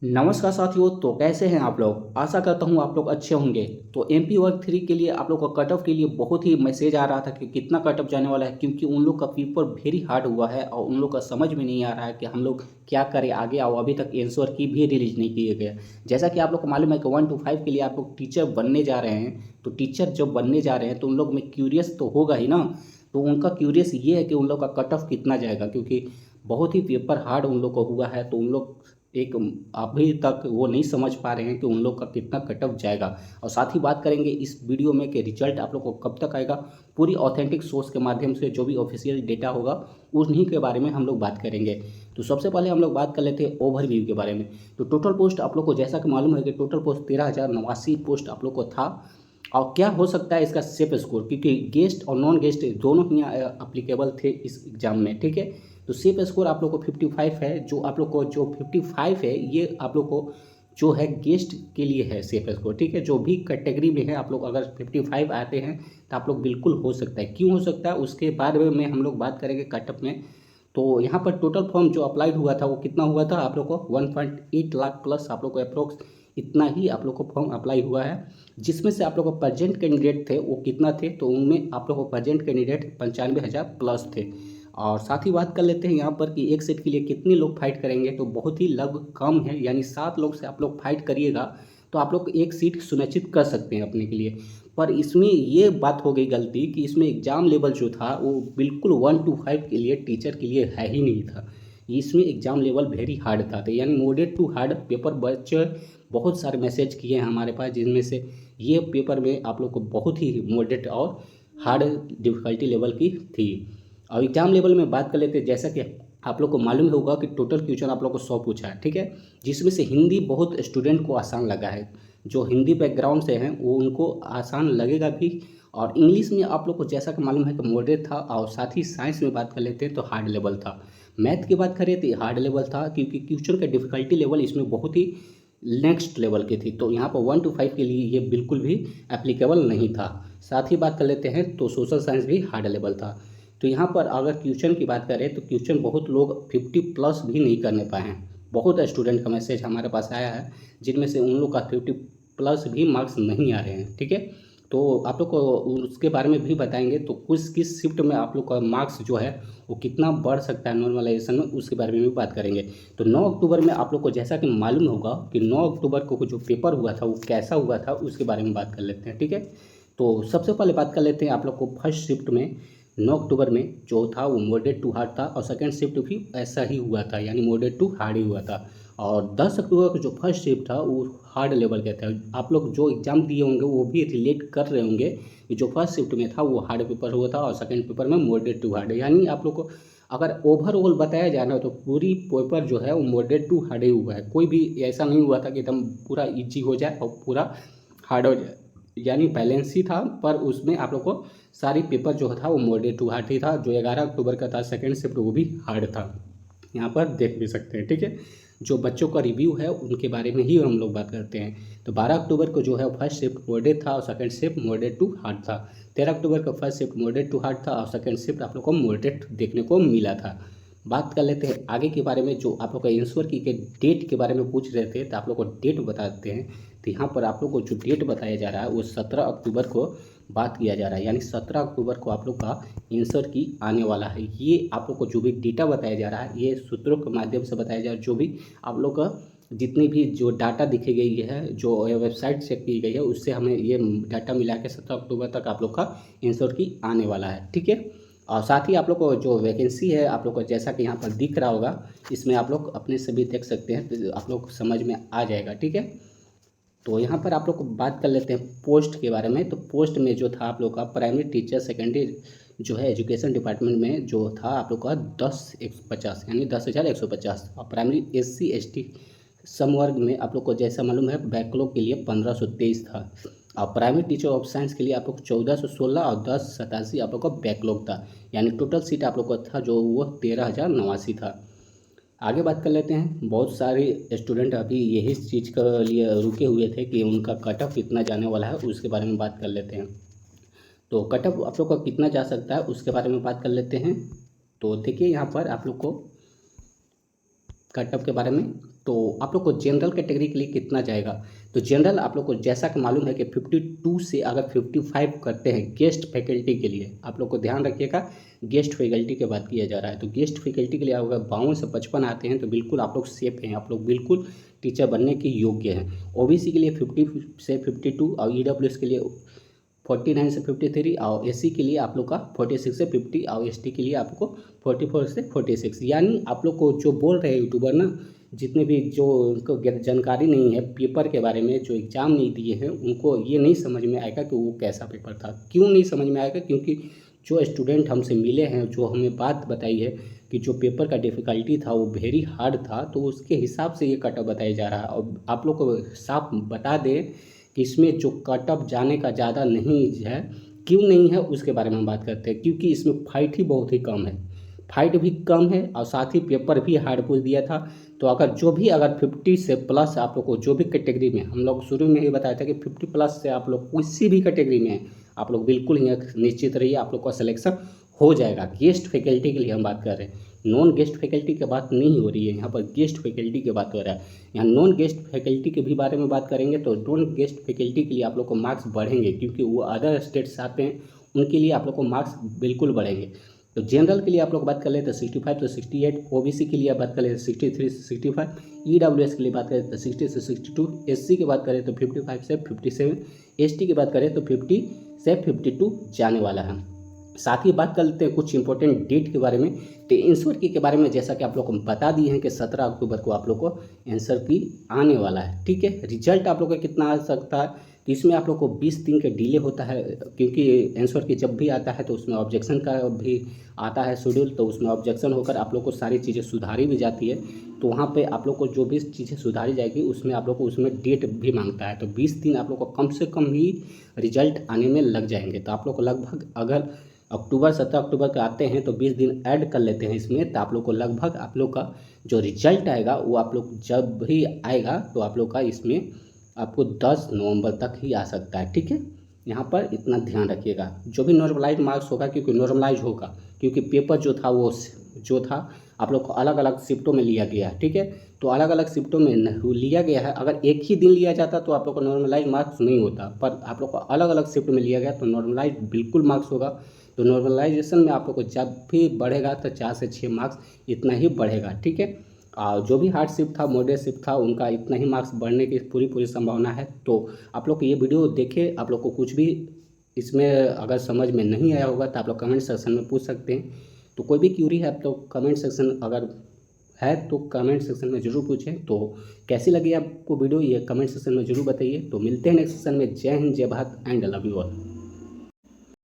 नमस्कार साथियों। तो कैसे हैं आप लोग? आशा करता हूँ आप लोग अच्छे होंगे। तो एमपी वर्ग 3 के लिए आप लोग का कट ऑफ के लिए बहुत ही मैसेज आ रहा था कि कितना कट ऑफ जाने वाला है, क्योंकि उन लोग का पेपर वेरी हार्ड हुआ है और उन लोग का समझ में नहीं आ रहा है कि हम लोग क्या करें आगे। आओ, अभी तक आंसर की भी रिलीज नहीं किए गए। जैसा कि आप लोग को मालूम है कि 1 to 5 के लिए आप लोग टीचर बनने जा रहे हैं। तो टीचर जब बनने जा रहे हैं तो उन लोग में क्यूरियस तो होगा ही ना। तो उनका क्यूरियस ये है कि उन लोग का कट ऑफ कितना जाएगा, क्योंकि बहुत ही पेपर हार्ड उन लोग को हुआ है। तो उन लोग एक अभी तक वो नहीं समझ पा रहे हैं कि उन लोग का कितना कट ऑफ जाएगा। और साथ ही बात करेंगे इस वीडियो में कि रिजल्ट आप लोग को कब तक आएगा। पूरी ऑथेंटिक सोर्स के माध्यम से जो भी ऑफिशियल डेटा होगा उन्हीं के बारे में हम लोग बात करेंगे। तो सबसे पहले हम लोग बात कर लेते हैं ओवरव्यू के बारे में। तो टोटल पोस्ट आप लोग को जैसा कि मालूम है कि टोटल पोस्ट 13,089 पोस्ट आप लोग को था। और क्या हो सकता है इसका सेफ स्कोर, क्योंकि गेस्ट और नॉन गेस्ट दोनों ही अप्लीकेबल थे इस एग्ज़ाम में, ठीक है। तो सेफ स्कोर आप लोग को 55 है। जो आप लोग को जो 55 है ये आप लोग को जो है गेस्ट के लिए है सेफ स्कोर, ठीक है। जो भी कैटेगरी में है आप लोग अगर 55 आते हैं तो आप लोग बिल्कुल हो सकता है। क्यों हो सकता है उसके बारे में हम लोग बात करेंगे कटअप में। तो यहाँ पर टोटल फॉर्म जो अप्लाइड हुआ था वो कितना हुआ था आप लोग को 1.8 लाख प्लस आप लोग को अप्रोक्स इतना ही आप लोग को फॉर्म अप्लाई हुआ है। जिसमें से आप लोग को प्रेजेंट कैंडिडेट थे वो कितना थे, तो उनमें आप लोग को प्रेजेंट कैंडिडेट 95,000 प्लस थे। और साथ ही बात कर लेते हैं यहाँ पर कि एक सीट के लिए कितने लोग फाइट करेंगे। तो बहुत ही लगभग कम है, यानी 7 लोग से आप लोग फाइट करिएगा तो आप लोग एक सीट सुनिश्चित कर सकते हैं अपने के लिए। पर इसमें ये बात हो गई गलती कि इसमें एग्ज़ाम लेवल जो था वो बिल्कुल 1 to 5 के लिए टीचर के लिए है ही नहीं था। इसमें एग्ज़ाम लेवल वेरी हार्ड था, तो यानी मॉडरेट टू हार्ड पेपर बच्चे बहुत सारे मैसेज किए हैं हमारे पास, जिनमें से ये पेपर में आप लोग को बहुत ही मॉडरेट और हार्ड डिफ़िकल्टी लेवल की थी। और एग्जाम लेवल में बात कर लेते हैं। जैसा कि आप लोग को मालूम होगा कि टोटल क्वेश्चन आप लोग को 100 पूछा है, ठीक है। जिसमें से हिंदी बहुत स्टूडेंट को आसान लगा है। जो हिंदी बैकग्राउंड से हैं वो उनको आसान लगेगा भी। और इंग्लिश में आप लोग को जैसा कि मालूम है कि मॉडरेट था। और साथ ही साइंस में बात कर लेते हैं तो हार्ड लेवल था। मैथ की बात करें तो हार्ड लेवल था, क्योंकि क्वेश्चन का डिफ़िकल्टी लेवल इसमें बहुत ही नेक्स्ट लेवल की थी। तो यहाँ पर 1 to 5 के लिए ये बिल्कुल भी एप्लीकेबल नहीं था। साथ ही बात कर लेते हैं तो सोशल साइंस भी हार्ड लेवल था। तो यहाँ पर अगर क्वेश्चन की बात करें तो क्वेश्चन बहुत लोग 50 प्लस भी नहीं करने पाए हैं। बहुत स्टूडेंट का मैसेज हमारे पास आया है जिनमें से उन लोग का 50 प्लस भी मार्क्स नहीं आ रहे हैं, ठीक है। तो आप लोग को उसके बारे में भी बताएंगे। तो कुछ किस शिफ्ट में आप लोग का मार्क्स जो है वो कितना बढ़ सकता है नॉर्मलाइजेशन में, उसके बारे में भी बात करेंगे। तो 9 अक्टूबर में आप लोग को जैसा कि मालूम होगा कि 9 अक्टूबर को जो पेपर हुआ था वो कैसा हुआ था उसके बारे में बात कर लेते हैं, ठीक है। तो सबसे पहले बात कर लेते हैं आप लोग को फर्स्ट शिफ्ट में 9 अक्टूबर में जो था वो मॉडरेट टू हार्ड था। और सेकंड शिफ्ट भी ऐसा ही हुआ था, यानी मॉडरेट टू हार्ड ही हुआ था। और 10 अक्टूबर को जो फर्स्ट शिफ्ट था वो हार्ड लेवल का था। आप लोग जो एग्ज़ाम दिए होंगे वो भी रिलेट कर रहे होंगे कि जो फर्स्ट शिफ्ट में था वो हार्ड पेपर हुआ था और सेकंड पेपर में मॉडरेट टू हार्ड। यानी आप लोग को अगर ओवरऑल बताया जाए ना तो पूरी पेपर जो है वो मॉडरेट टू हार्ड ही हुआ है। कोई भी ऐसा नहीं हुआ था कि एकदम पूरा ईजी हो जाए और पूरा हार्ड हो जाए, यानी बैलेंस ही था। पर उसमें आप लोग को सारी पेपर जो था वो मॉडरेट टू हार्ड ही था। जो 11 अक्टूबर का था सेकंड शिफ्ट वो भी हार्ड था, यहाँ पर देख भी सकते हैं, ठीक है। जो बच्चों का रिव्यू है उनके बारे में ही हम लोग बात करते हैं। तो 12 अक्टूबर को जो है फर्स्ट शिफ्ट मॉडरेट था और second shift moderate to hard था। 13 अक्टूबर का first shift moderate to hard था और सेकंड शिफ्ट आप लोग को मॉडरेट देखने को मिला था। बात कर लेते हैं आगे के बारे में। जो आप लोग का आंसर की के डेट के बारे में पूछ रहे थे तो आप लोग को डेट बता देते हैं। तो यहाँ पर आप लोग को जो डेट बताया जा रहा है वो 17 अक्टूबर को बात किया जा रहा है, यानी 17 अक्टूबर को आप लोग का आंसर की आने वाला है। ये आप लोग को जो भी डेटा बताया जा रहा है ये सूत्रों के माध्यम से बताया जा रहा है। जो भी आप लोग का जितनी भी जो डाटा दिखी गई है, जो वेबसाइट चेक की गई है, उससे हमें ये डाटा मिला के 17 अक्टूबर तक आप लोग का आंसर की आने वाला है, ठीक है। और साथ ही आप लोग को जो वैकेंसी है आप लोग को जैसा कि यहाँ पर दिख रहा होगा, इसमें आप लोग अपने से भी देख सकते हैं तो आप लोग समझ में आ जाएगा, ठीक है। तो यहाँ पर आप लोग को बात कर लेते हैं पोस्ट के बारे में। तो पोस्ट में जो था आप लोग का प्राइमरी टीचर सेकेंडरी जो है एजुकेशन डिपार्टमेंट में जो था आप लोग का 10,150 यानी 10,150। और प्राइमरी SC ST समवर्ग में आप लोग को जैसा मालूम है बैकलॉग के लिए 1523 था। और प्राइमरी टीचर ऑफ साइंस के लिए आप लोग 1416 और 1087 आप लोग का बैकलॉग था। यानी टोटल सीट आप लोग का था जो वो 13,089 था। आगे बात कर लेते हैं। बहुत सारे स्टूडेंट अभी यही चीज़ के लिए रुके हुए थे कि उनका कट ऑफ कितना जाने वाला है, उसके बारे में बात कर लेते हैं। तो कट ऑफ आप लोग का कितना जा सकता है उसके बारे में बात कर लेते हैं। तो देखिए यहाँ पर आप लोग को कट ऑफ के बारे में तो आप लोग को जनरल कैटेगरी के लिए कितना जाएगा, तो जनरल आप लोग को जैसा कि मालूम है कि 52 से अगर 55 करते हैं गेस्ट फैकल्टी के लिए, आप लोग को ध्यान रखिएगा गेस्ट फैकल्टी की बात किया जा रहा है, तो गेस्ट फैकल्टी के लिए अगर 52 से 55 आते हैं तो बिल्कुल आप लोग सेफ हैं, आप लोग बिल्कुल टीचर बनने के योग्य हैं। ओबीसी के लिए 50 से 52 और ईडब्ल्यूएस के लिए 49 से 53 और एससी के लिए आप लोग का 46 से 50 और एसटी के लिए आपको 44 से 46। यानी आप लोग को जो बोल रहे हैं यूट्यूबर ना, जितने भी जो उनको जानकारी नहीं है पेपर के बारे में, जो एग्ज़ाम नहीं दिए हैं, उनको ये नहीं समझ में आएगा कि वो कैसा पेपर था। क्यों नहीं समझ में आएगा? क्योंकि जो स्टूडेंट हमसे मिले हैं, जो हमें बात बताई है कि जो पेपर का डिफ़िकल्टी था वो वेरी हार्ड था, तो उसके हिसाब से ये कट ऑफ बताया जा रहा है। और आप लोग को साफ बता दें कि इसमें जो कट ऑफ जाने का ज़्यादा नहीं है, क्यों नहीं है उसके बारे में हम बात करते हैं। क्योंकि इसमें फाइट ही बहुत ही कम है, फाइट भी कम है और साथ ही पेपर भी हार्ड पूछ दिया था। तो अगर 50 से प्लस आप लोग को जो भी कैटेगरी में, हम लोग शुरू में ही बताया था कि 50 प्लस से आप लोग किसी भी कैटेगरी में आप लोग बिल्कुल ही निश्चित रहिए, आप लोग का सिलेक्शन हो जाएगा। गेस्ट फैकल्टी के लिए हम बात कर रहे हैं, नॉन गेस्ट फैकल्टी की बात नहीं हो रही है यहाँ पर, गेस्ट फैकल्टी की बात हो रहा है। यहाँ नॉन गेस्ट फैकल्टी के भी बारे में बात करेंगे तो नॉन गेस्ट फैकल्टी के लिए आप लोग को मार्क्स बढ़ेंगे, क्योंकि वो अदर स्टेट्स आते हैं, उनके लिए आप लोग को मार्क्स बिल्कुल बढ़ेंगे। तो जनरल के लिए आप लोग बात कर ले तो 65 से 68, ओबीसी के लिए बात करें तो 63 से 65, ईडब्ल्यूएस के लिए बात करें तो 60 से 62, एससी की बात करें तो 55 से 57, एसटी की बात करें तो 50 से 52 जाने वाला है। साथ ही बात कर लेते हैं कुछ इंपॉर्टेंट डेट के बारे में। तो आंसर की के बारे में जैसा कि आप लोग को बता दिए हैं कि 17 अक्टूबर को आप लोग को आंसर की आने वाला है, ठीक है। रिजल्ट आप लोग का कितना आ सकता है, तो इसमें आप लोग को 20 दिन का डिले होता है, क्योंकि आंसर की जब भी आता है तो उसमें ऑब्जेक्शन का भी आता है शेड्यूल, तो उसमें ऑब्जेक्शन होकर आप लोग को सारी चीज़ें सुधारी भी जाती है। तो वहाँ पे आप लोग को जो भी चीज़ें सुधारी जाएगी उसमें आप लोग को उसमें डेट भी मांगता है, तो 20 दिन आप लोग को कम से कम ही रिजल्ट आने में लग जाएंगे। तो आप लोग को लगभग अगर 17 अक्टूबर के आते हैं तो 20 दिन ऐड कर लेते हैं इसमें, तो आप लोग को लगभग आप लोग का जो रिजल्ट आएगा वो आप लोग जब भी आएगा तो आप लोग का इसमें आपको 10 नवंबर तक ही आ सकता है, ठीक है। यहाँ पर इतना ध्यान रखिएगा। जो भी नॉर्मलाइज मार्क्स होगा, क्योंकि नॉर्मलाइज होगा, क्योंकि पेपर जो था वो जो था आप लोग को अलग अलग शिफ्टों में लिया गया है, ठीक है। तो अलग अलग शिफ्टों में लिया गया है, अगर एक ही दिन लिया जाता तो आप लोग को नॉर्मलाइज मार्क्स नहीं होता, पर आप लोग को अलग अलग शिफ्ट में लिया गया तो नॉर्मलाइज बिल्कुल मार्क्स होगा। तो नॉर्मलाइजेशन में आप लोग को जब भी बढ़ेगा तो 4 से 6 मार्क्स इतना ही बढ़ेगा, ठीक है। जो भी हार्ड शिफ्ट था, मॉडरेट शिफ्ट था, उनका इतना ही मार्क्स बढ़ने की पूरी संभावना है। तो आप लोग ये वीडियो देखें, आप लोग को कुछ भी इसमें अगर समझ में नहीं आया होगा तो आप लोग कमेंट सेक्शन में पूछ सकते हैं। तो कोई भी क्यूरी है तो कमेंट सेक्शन अगर है तो कमेंट सेक्शन में ज़रूर पूछें। तो कैसी लगी आपको वीडियो ये कमेंट सेक्शन में ज़रूर बताइए। तो मिलते हैं नेक्स्ट सेशन में। जय हिंद, जय Bharat and love you all.